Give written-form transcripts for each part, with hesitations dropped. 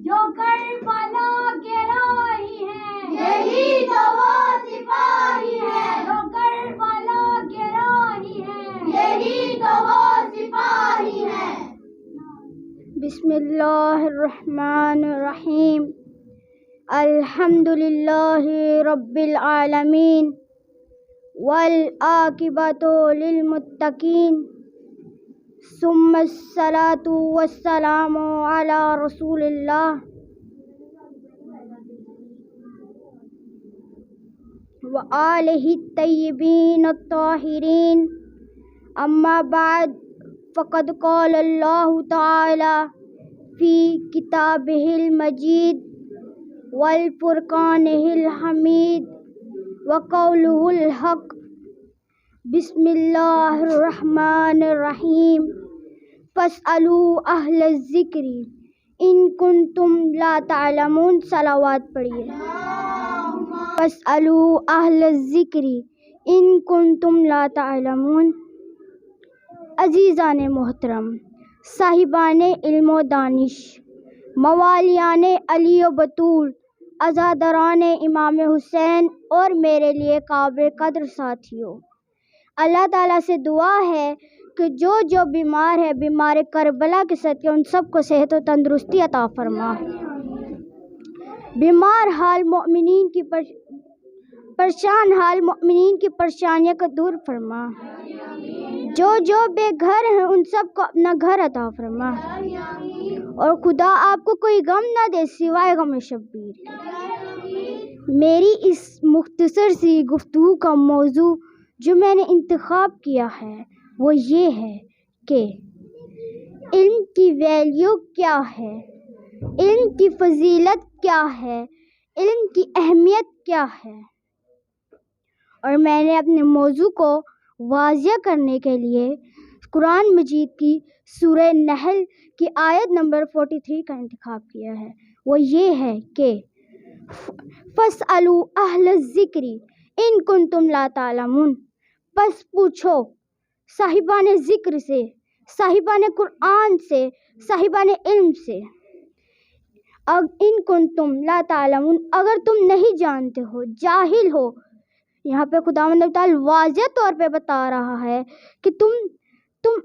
جو کربلا کے راہی ہیں، یہی تو وہ سپاہی ہے، جو کربلا کے راہی ہیں، یہی تو وہ سپاہی ہے۔ بسم اللہ الرحمن الرحیم۔ الحمد للہ رب العالمین والعاقبۃ للمتقین، ثم الصلاۃ والسلام علی رسول اللہ وآلہ الطیبین الطاہرین، اما بعد، فقد قال اللہ تعالی فی کتابہ المجید والفرقانہ الحمید وقولہ الحق۔ بسم اللہ الرحمن الرحیم۔ فاسألوا اہل الذکر ان کنتم لا تعلمون۔ صلوات پڑھیے۔ فاسألوا اہل الذکر ان کنتم لا تعلمون۔ عزیزان محترم، صاحبان علم و دانش، موالیان علی و بطول، عزاداران امام حسین اور میرے لیے قابل قدر ساتھیوں، اللہ تعالیٰ سے دعا ہے کہ جو بیمار ہے، بیمار کربلا کے صدقے ان سب کو صحت و تندرستی عطا فرما۔ بیمار حال مومنین کی پریشان حال مومنین کی پریشانیوں کو دور فرما۔ جو بے گھر ہیں ان سب کو اپنا گھر عطا فرما، اور خدا آپ کو کوئی غم نہ دے سوائے غم شبیر۔ میری اس مختصر سی گفتگو کا موضوع جو میں نے انتخاب کیا ہے وہ یہ ہے کہ علم کی ویلیو کیا ہے، علم کی فضیلت کیا ہے، علم کی اہمیت کیا ہے۔ اور میں نے اپنے موضوع کو واضح کرنے کے لیے قرآن مجید کی سورہ نحل کی آیت نمبر 43 کا انتخاب کیا ہے۔ وہ یہ ہے کہ فَاسْأَلُوا أَهْلَ الذِّكْرِ إِن كُنتُمْ لَا تعلمون۔ پس پوچھو صاحبان ذکر سے، صاحبان قرآن سے، صاحبان علم سے، ان کنتم لا تعلمون، اگر تم نہیں جانتے ہو، جاہل ہو۔ یہاں پہ خداوند تعالیٰ واضح طور پہ بتا رہا ہے کہ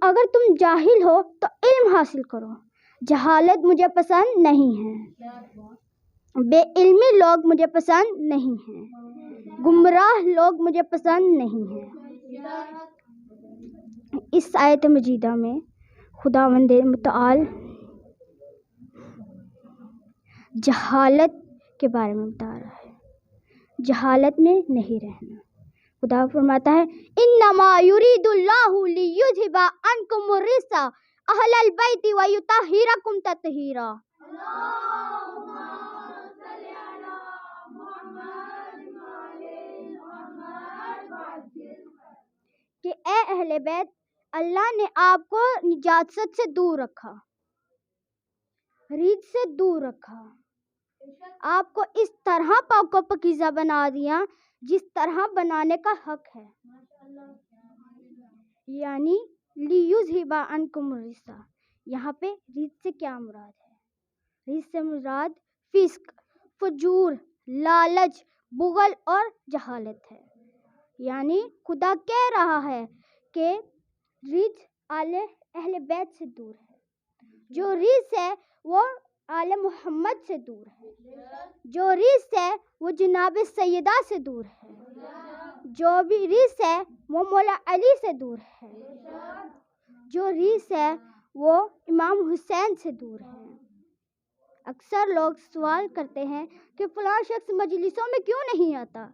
اگر تم جاہل ہو تو علم حاصل کرو۔ جہالت مجھے پسند نہیں ہے، بے علمی لوگ مجھے پسند نہیں ہیں، گمراہ لوگ مجھے پسند نہیں ہیں۔ اس آیت مجیدہ میں خداوند متعال جہالت کے بارے میں بتا رہا ہے، جہالت میں نہیں رہنا۔ خدا فرماتا ہے انما یرید اللہ لیذھب عنکم الرجس اہل البیت ویطہرکم تطہیرا۔ کہ اے اہل بیت، اللہ نے آپ کو نجاست سے دور رکھا، ریت سے دور رکھا، آپ کو اس طرح پاک و پاکیزہ بنا دیا جس طرح بنانے کا حق ہے، یعنی لیذھب عنکم الرجس۔ یہاں پہ ریت سے کیا مراد ہے؟ ریت سے مراد فسق، فجور، لالچ، بغل اور جہالت ہے۔ یعنی خدا کہہ رہا ہے کہ ریت اہل بیت سے دور ہے، جو ریت ہے وہ آل محمد سے دور ہے، جو ریت ہے وہ جناب سیدہ سے دور ہے، جو بھی ریت ہے وہ مولا علی سے دور ہے، جو ریت ہے وہ امام حسین سے دور ہے۔ اکثر لوگ سوال کرتے ہیں کہ فلاں شخص مجلسوں میں کیوں نہیں آتا،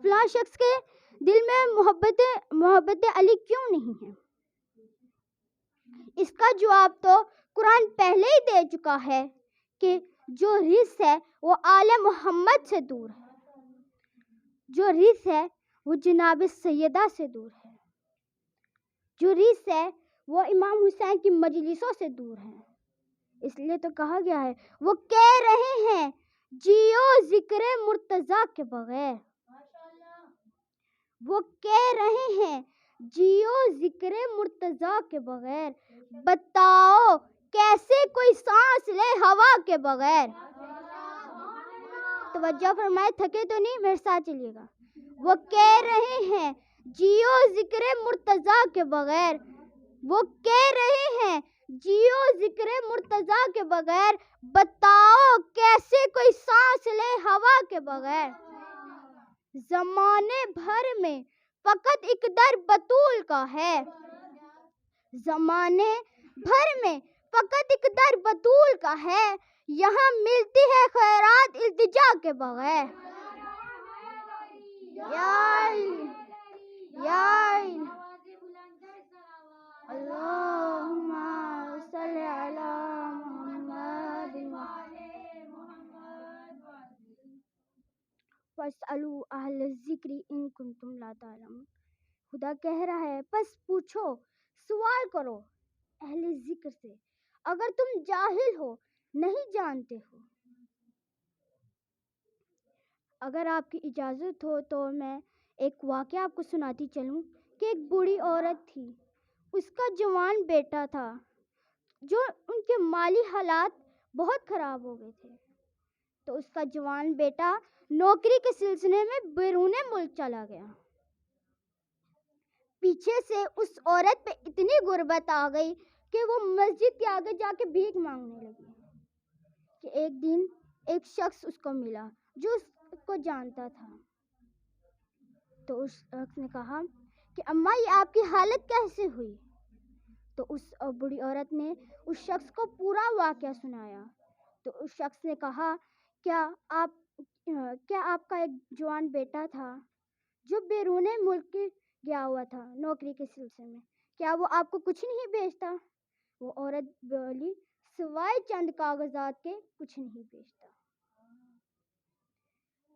فلاں شخص کے دل میں محبت علی کیوں نہیں ہے؟ اس کا جواب تو قرآن پہلے ہی دے چکا ہے کہ جو ریت ہے وہ آل محمد سے دور ہے، جو ریت ہے وہ جناب سیدہ سے دور ہے، جو ریت ہے وہ امام حسین کی مجلسوں سے دور ہے۔ اس لیے تو کہا گیا ہے وہ کہہ رہے ہیں جیو ذکر مرتضیٰ کے بغیر، وہ کہہ رہے ہیں جیو ذکر مرتضیٰ کے بغیر، بتاؤ کیسے کوئی سانس لے ہوا کے بغیر۔ توجہ فرمائے, تھکے تو نہیں, میرے ساتھ چلیے گا. وہ کہہ رہے ہیں جیو ذکر مرتضیٰ کے بغیر, وہ کہہ رہے ہیں جیو ذکر مرتضیٰ کے بغیر, بتاؤ کیسے کوئی سانس لے ہوا کے بغیر. زمانے بھر میں فقط ایک در بطول کا ہے, زمانے بھر میں فقط ایک در بطول کا ہے, یہاں ملتی ہے خیرات التجا کے بغیر. اللہم صلی علی محمد فاسألوا اہل الذکر ان کنتم لا تعلمون. خدا کہہ رہا ہے پس پوچھو, سوال کرو اہل ذکر سے اگر تم جاہل ہو, نہیں جانتے ہو. اگر آپ کی اجازت ہو تو میں ایک واقعہ آپ کو سناتی چلوں کہ ایک بوڑھی عورت تھی, اس کا جوان بیٹا تھا جو ان کے مالی حالات بہت خراب ہو گئے تھے. تو اس کا جوان بیٹا نوکری کے سلسلے میں بیرون ملک چلا گیا. پیچھے سے اس عورت پہ اتنی غربت آ گئی کہ وہ مسجد کے آگے جا کے بھیک مانگنے لگی. کہ ایک دن ایک شخص اس کو ملا جو اس کو جانتا تھا. تو اس شخص نے کہا کہ اماں یہ آپ کی حالت کیسے ہوئی؟ تو اس بوڑھی عورت نے اس شخص کو پورا واقعہ سنایا. تو اس شخص نے کہا کیا آپ کا ایک جوان بیٹا تھا جو بیرون ملک گیا ہوا تھا نوکری کے سلسلے میں, کیا وہ آپ کو کچھ نہیں بیچتا؟ وہ عورت بولی سوائے چند کاغذات کے کچھ نہیں بیچتا.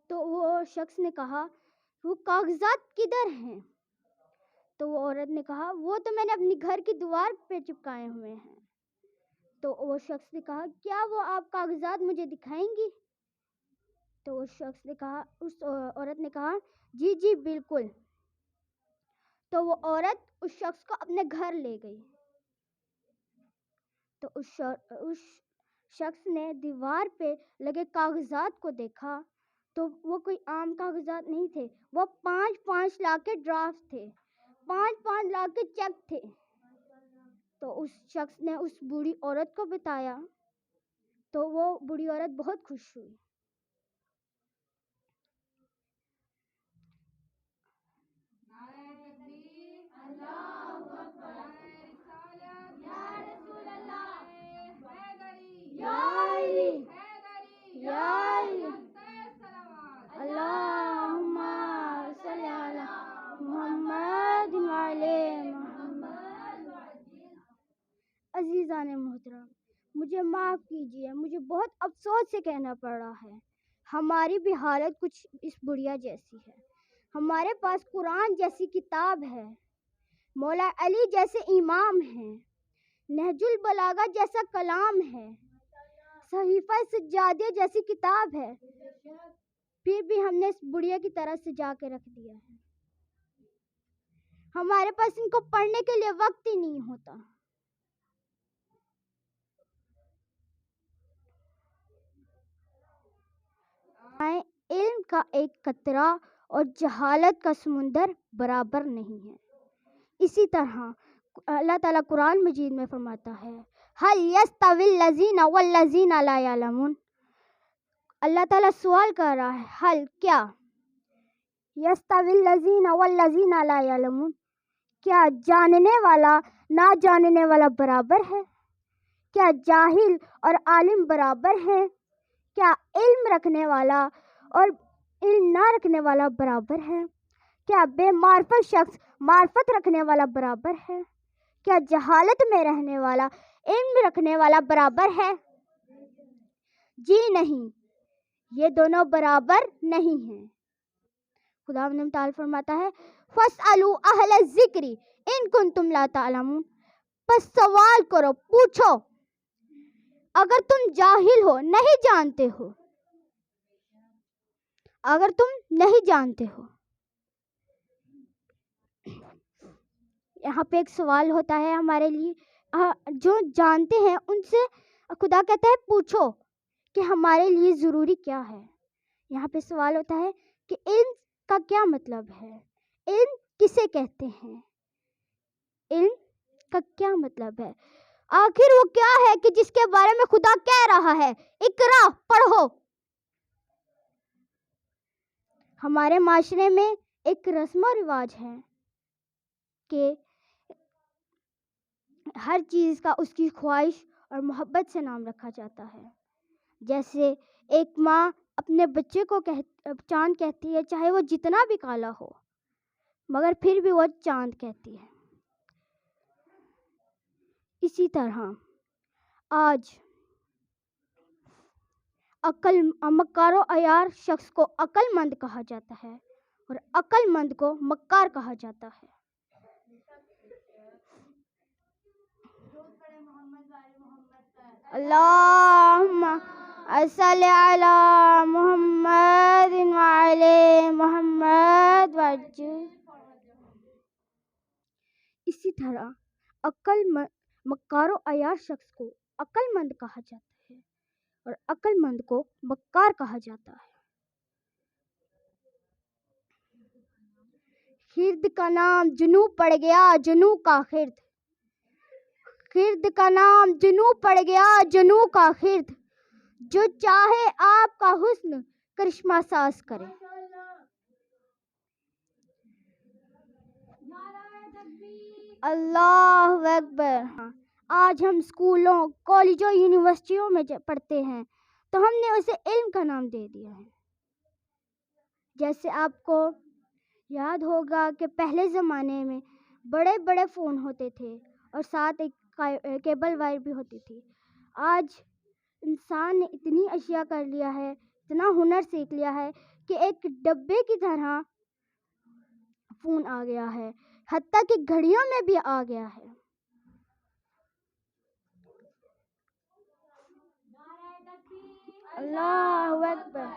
تو وہ شخص نے کہا وہ کاغذات کدھر ہیں؟ تو وہ عورت نے کہا وہ تو میں نے اپنی گھر کی دیوار پہ چپکائے ہوئے ہیں. تو وہ شخص نے کہا کیا وہ آپ کاغذات مجھے دکھائیں گی؟ تو اس عورت نے کہا جی جی بالکل. تو وہ عورت اس شخص کو اپنے گھر لے گئی. تو اس شخص نے دیوار پہ لگے کاغذات کو دیکھا تو وہ کوئی عام کاغذات نہیں تھے, وہ 5 لاکھ کے ڈرافٹ تھے, 5 لاکھ کے چیک تھے. تو اس شخص نے اس بوڑھی عورت کو بتایا تو وہ بوڑھی عورت بہت خوش ہوئی. اللہم صلی علی محمد وعلی محمد. عزیزان محترم, مجھے معاف کیجیے, مجھے بہت افسوس سے کہنا پڑ رہا ہے, ہماری بھی حالت کچھ اس بڑھیا جیسی ہے. ہمارے پاس قرآن جیسی کتاب ہے, مولا علی جیسے امام ہیں, نہج البلاغہ جیسا کلام ہے, صحیفہ سجادیہ جیسی کتاب ہے, پھر بھی ہم نے اس بڑھیا کی طرح سجا کے رکھ دیا ہے. ہمارے پاس ان کو پڑھنے کے لیے وقت ہی نہیں ہوتا. علم کا ایک قطرہ اور جہالت کا سمندر برابر نہیں ہے. اسی طرح اللہ تعالیٰ قرآن مجید میں فرماتا ہے هل يستوي الذين والذين لا يعلمون. اللہ تعالیٰ سوال کر رہا ہے حل کیا یستوی الذین والذین لا یعلمون, کیا جاننے والا نہ جاننے والا برابر ہے؟ کیا جاہل اور عالم برابر ہے؟ کیا علم رکھنے والا اور علم نہ رکھنے والا برابر ہے؟ کیا بے معرفت شخص معرفت رکھنے والا برابر ہے؟ کیا جہالت میں رہنے والا علم رکھنے والا برابر ہے؟ جی نہیں, یہ دونوں برابر نہیں ہیں. خداوند تعالیٰ فرماتا ہے فَاسْأَلُوا أَهْلَ الذِّكْرِ إِن كُنتُمْ لَا تَعْلَمُونَ. پس سوال کرو, پوچھو اگر تم جاہل ہو, نہیں جانتے ہو, اگر تم نہیں جانتے ہو. یہاں پہ ایک سوال ہوتا ہے ہمارے لیے, جو جانتے ہیں ان سے خدا کہتا ہے پوچھو کہ ہمارے لیے ضروری کیا ہے. یہاں پہ سوال ہوتا ہے کہ علم کا کیا مطلب ہے؟ علم کسے کہتے ہیں؟ علم کا کیا مطلب ہے؟ آخر وہ کیا ہے کہ جس کے بارے میں خدا کہہ رہا ہے اقرا پڑھو؟ ہمارے معاشرے میں ایک رسم و رواج ہے کہ ہر چیز کا اس کی خواہش اور محبت سے نام رکھا جاتا ہے. جیسے ایک ماں اپنے بچے کو چاند کہتی ہے، چاہے وہ جتنا بھی کالا ہو مگر پھر بھی وہ چاند کہتی ہے. اسی طرح آج مکار و عیار شخص کو عقل مند کہا جاتا ہے اور عقل مند کو مکار کہا جاتا ہے. اللہم صلی علی محمد وعلی محمد وجل. اسی طرح مکار و عیار شخص کو عقل مند کہا جاتا ہے اور عقل مند کو مکار کہا جاتا ہے. خرد کا نام جنوں پڑ گیا جنوں کا خرد. خرد کا نام جنوں پڑ گیا جنوں کا خرد. جو چاہے آپ کا حسن کرشمہ ساز کرے. اللہ اکبر. آج ہم اسکولوں، کالجوں، یونیورسٹیوں میں پڑھتے ہیں تو ہم نے اسے علم کا نام دے دیا ہے. جیسے آپ کو یاد ہوگا کہ پہلے زمانے میں بڑے بڑے فون ہوتے تھے اور ساتھ ایک کیبل وائر بھی ہوتی تھی. آج انسان نے اتنی اشیاء کر لیا ہے، اتنا ہنر سیکھ لیا ہے کہ ایک ڈبے کی طرح فون آ گیا ہے، حتیٰ کہ گھڑیوں میں بھی آ گیا ہے. اللہ اکبر.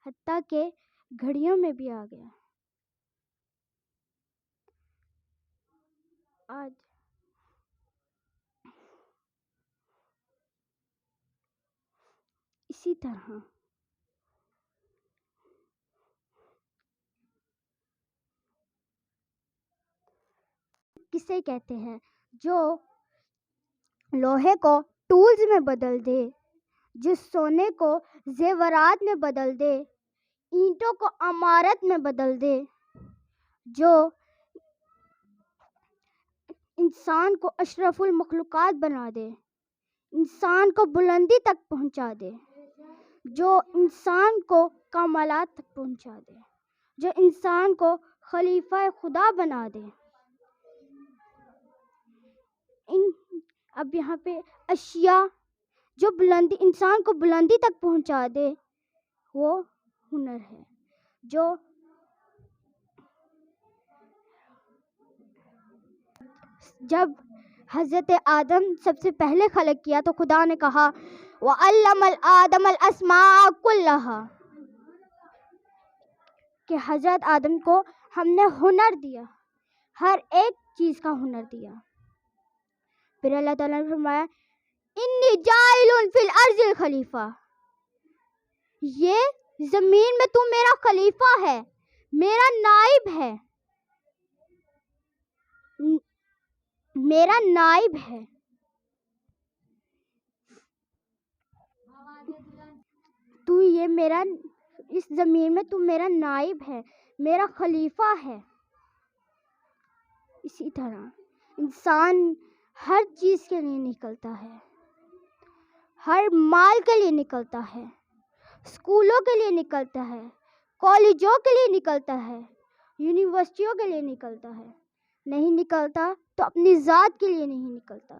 حتیٰ کہ گھڑیوں میں بھی آ گیا. آج اسی طرح کسے کہتے ہیں جو لوہے کو ٹولز میں بدل دے، جو سونے کو زیورات میں بدل دے، اینٹوں کو عمارت میں بدل دے، جو انسان کو اشرف المخلوقات بنا دے، انسان کو بلندی تک پہنچا دے، جو انسان کو کمالات تک پہنچا دے، جو انسان کو خلیفہ خدا بنا دے. اب یہاں پہ اشیاء جو انسان کو بلندی تک پہنچا دے وہ ہنر ہے. جو جب حضرت آدم سب سے پہلے خلق کیا تو خدا نے کہا وَعَلَّمَ آدَمَ الْأَسْمَاءَ كُلَّهَا، کہ حضرت آدم کو ہم نے ہنر دیا، ہر ایک چیز کا ہنر دیا. پھر اللہ تعالیٰ نے فرمایا انی جاعل فی الارض الخلیفہ، یہ زمین میں تو میرا خلیفہ ہے، میرا نائب ہے، میرا نائب ہے. تو یہ میرا اس زمین میں تو میرا نائب ہے، میرا خلیفہ ہے. اسی طرح انسان ہر چیز کے لیے نکلتا ہے، ہر مال کے لیے نکلتا ہے، اسکولوں کے لیے نکلتا ہے، کالجوں کے لیے نکلتا ہے، یونیورسٹیوں کے لیے نکلتا ہے. نہیں نکلتا تو اپنی ذات کے لیے نہیں نکلتا،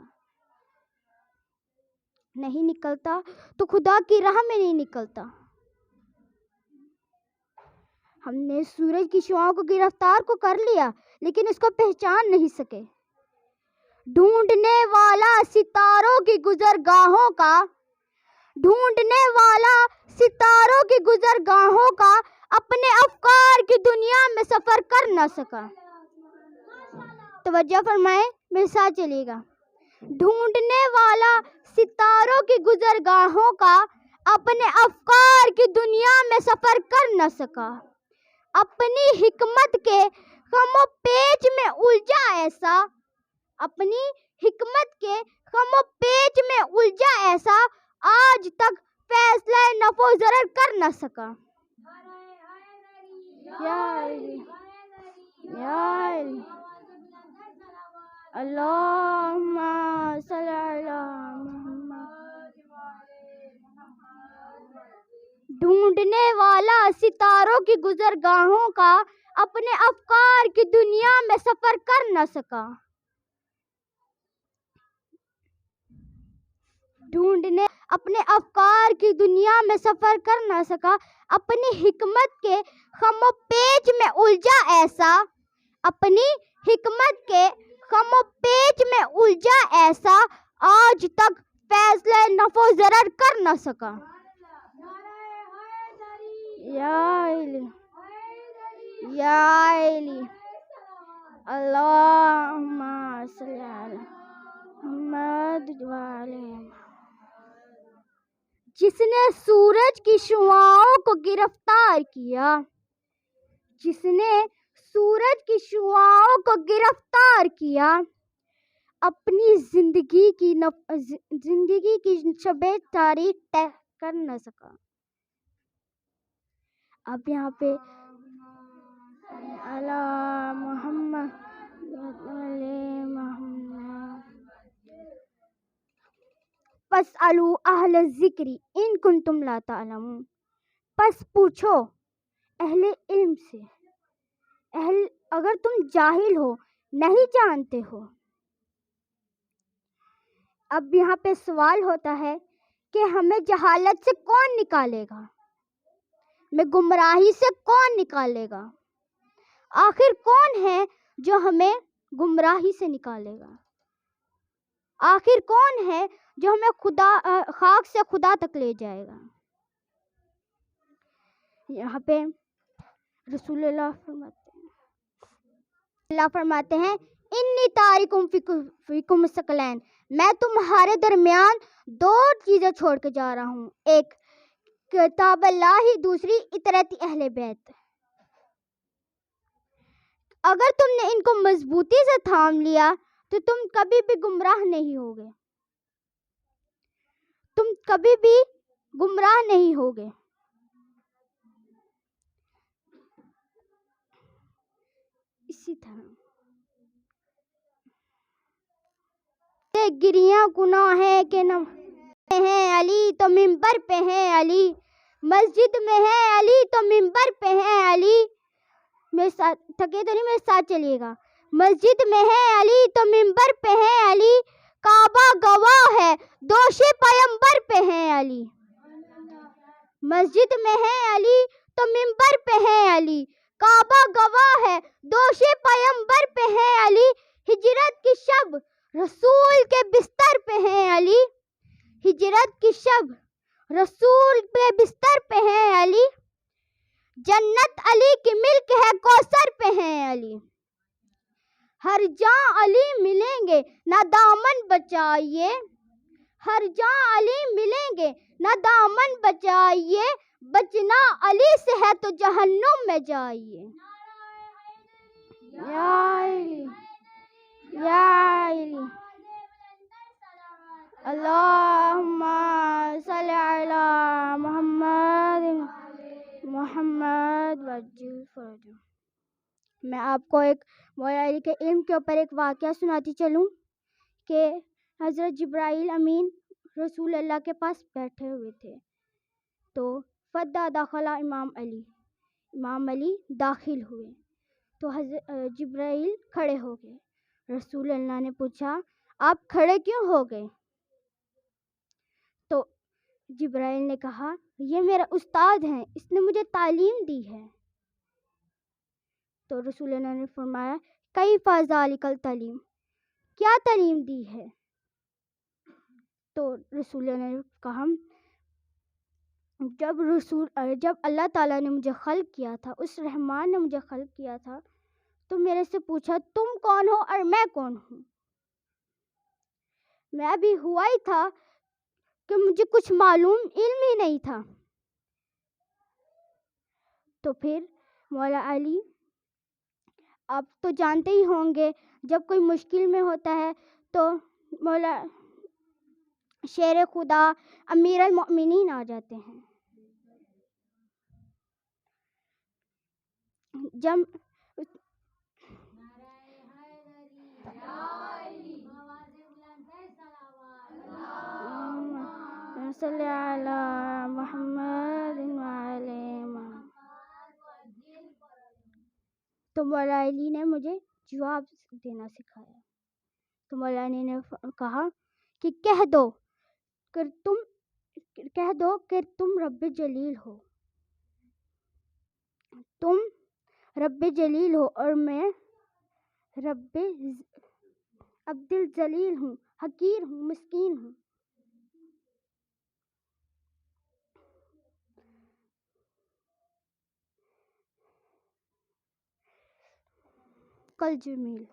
نہیں نکلتا تو خدا کی راہ میں نہیں نکلتا. ہم نے سورج کی شعاؤں کو گرفتار کو کر لیا لیکن اس کو پہچان نہیں سکے. ڈھونڈنے والا ستاروں کی گزرگاہوں کا، ڈھونڈنے والا ستاروں کی گزرگاہوں کا اپنے افکار کی دنیا میں سفر کر نہ سکا. توجہ فرمائیں، میرے ساتھ چلیے گا. ڈھونڈنے والا ستاروں کی گزرگاہوں کا اپنے افکار کی دنیا میں سفر کر نہ سکا. اپنی حکمت کے غم و پیچ میں الجھا ایسا، اپنی حکمت کے غم و پیچ میں الجھا ایسا، آج تک فیصلہ نفع و ضرر کر نہ سکا. یا علی، یا علی، اللہم صلی علی محمد. ڈھونڈنے والا ستاروں کی گزرگاہوں کا اپنے افکار کی دنیا میں سفر کر نہ سکا. ڈھونڈنے اپنے افکار کی دنیا میں سفر کر نہ سکا. اپنی حکمت کے غم و پیچ میں الجھا ایسا، اپنی حکمت کے غم و پیچ میں الجھا ایسا، آج تک فیصلہ نفع و ضرر کر نہ سکا. یا علی، یا علی، اللہم صلی علی محمد وعلی محمد. جس نے سورج کی شعاعوں کو گرفتار کیا، جس نے سورج کی شعاعوں کو گرفتار کیا، اپنی زندگی کی شب تاریخ طے کر نہ سکا. اب یہاں پہ علی محمد علی محمد. فاسألوا اہل الذکر ان کنتم لا تعلمون. پس پوچھو اہل علم سے اگر تم جاہل ہو، نہیں جانتے ہو. اب یہاں پہ سوال ہوتا ہے کہ ہمیں جہالت سے کون نکالے گا، ہمیں گمراہی سے کون نکالے گا؟ آخر کون ہے جو ہمیں گمراہی سے نکالے گا؟ آخر کون ہے جو ہمیں خاک سے خدا تک لے جائے گا؟ یہاں پہ رسول اللہ فرماتے ہیں انی تارکم فیکم ثقلین، میں تمہارے درمیان دو چیزیں چھوڑ کے جا رہا ہوں، ایک کتاب اللہ، دوسری اطاعت اہل بیت. اگر تم نے ان کو مضبوطی سے تھام لیا تو تم کبھی بھی گمراہ نہیں ہوگے، تم کبھی بھی گمراہ نہیں ہوگے. اسی طرح گریاں گناہ ہے کہ نہ ہیں علی تو منبر پہ ہیں علی، مسجد میں ہے علی تو منبر پہ ہیں علی. میرے ساتھ تھکے تو نہیں، میرے ساتھ چلیے گا. مسجد میں ہے علی تو منبر پہ ہیں علی، کعبہ گواہ ہے دوش پیمبر پہ ہیں علی. مسجد میں ہے علی تو منبر پہ ہیں علی، کعبہ گواہ ہے دوش پیمبر پہ ہیں علی. ہجرت کی شب رسول کے بستر پہ ہیں علی، ہجرت کی شب رسول کے بستر پہ ہیں علی. جنت علی کی ملک ہے کوثر پہ ہیں علی. ہر جاں علی ملیں گے نہ دامن بچائیے، ہر جاں علی ملیں گے نہ دامن بچائیے، بچنا علی سے ہے تو جہنم میں جائیے. یا علی، یا علی، اللہم صلی علی محمد محمد وجل فرجہ. میں آپ کو ایک مولا علی کے علم کے اوپر ایک واقعہ سناتی چلوں کہ حضرت جبرائیل امین رسول اللہ کے پاس بیٹھے ہوئے تھے تو فدا داخلہ امام علی داخل ہوئے تو حضرت جبرائیل کھڑے ہو گئے. رسول اللہ نے پوچھا آپ کھڑے کیوں ہو گئے؟ تو جبرائیل نے کہا یہ میرا استاد ہیں، اس نے مجھے تعلیم دی ہے. تو رسول اللہ نے فرمایا کیف ذالک التعلیم، کیا تعلیم دی ہے؟ تو رسول اللہ نے کہا جب اللہ تعالیٰ نے مجھے خلق کیا تھا، اس رحمان نے مجھے خلق کیا تھا، تو میرے سے پوچھا تم کون ہو اور میں کون ہوں؟ میں بھی ہوا ہی تھا کہ مجھے کچھ معلوم علم ہی نہیں تھا. تو پھر مولا علی، آپ تو جانتے ہی ہوں گے، جب کوئی مشکل میں ہوتا ہے تو مولا شیر خدا امیر المؤمنین آ جاتے ہیں. جب صلی علی محمد وعلی محمد، تو مولا علی نے مجھے جواب دینا سکھایا. تو مولا علی نے کہا کہ کہہ دو کہ تم رب جلیل ہو، تم رب جلیل ہو اور میں رب عبدالجلیل ہوں، حقیر ہوں، مسکین ہوں. کل جمیل،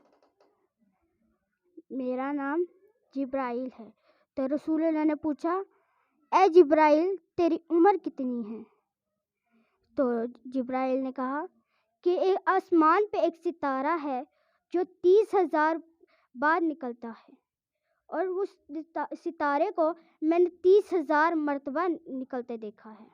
میرا نام جبرائیل ہے. تو رسول اللہ نے پوچھا اے جبرائیل تیری عمر کتنی ہے؟ تو جبرائیل نے کہا کہ ایک آسمان پہ ایک ستارہ ہے جو 30,000 بار نکلتا ہے، اور اس ستارے کو میں نے 30,000 مرتبہ نکلتے دیکھا ہے.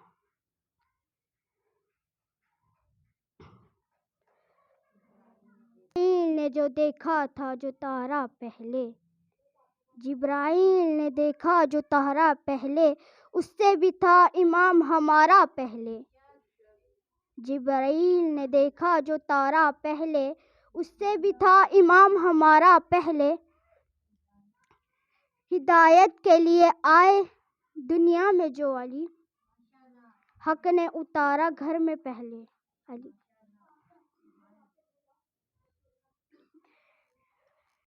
جبرائیل نے جو دیکھا تھا جو تارا پہلے، جبرائیل نے دیکھا جو تارا پہلے، اس سے بھی تھا امام ہمارا پہلے. جبرائیل نے دیکھا جو تارا پہلے، اس سے بھی تھا امام ہمارا پہلے. ہدایت کے لیے آئے دنیا میں جو علی، حق نے اتارا گھر میں پہلے علی.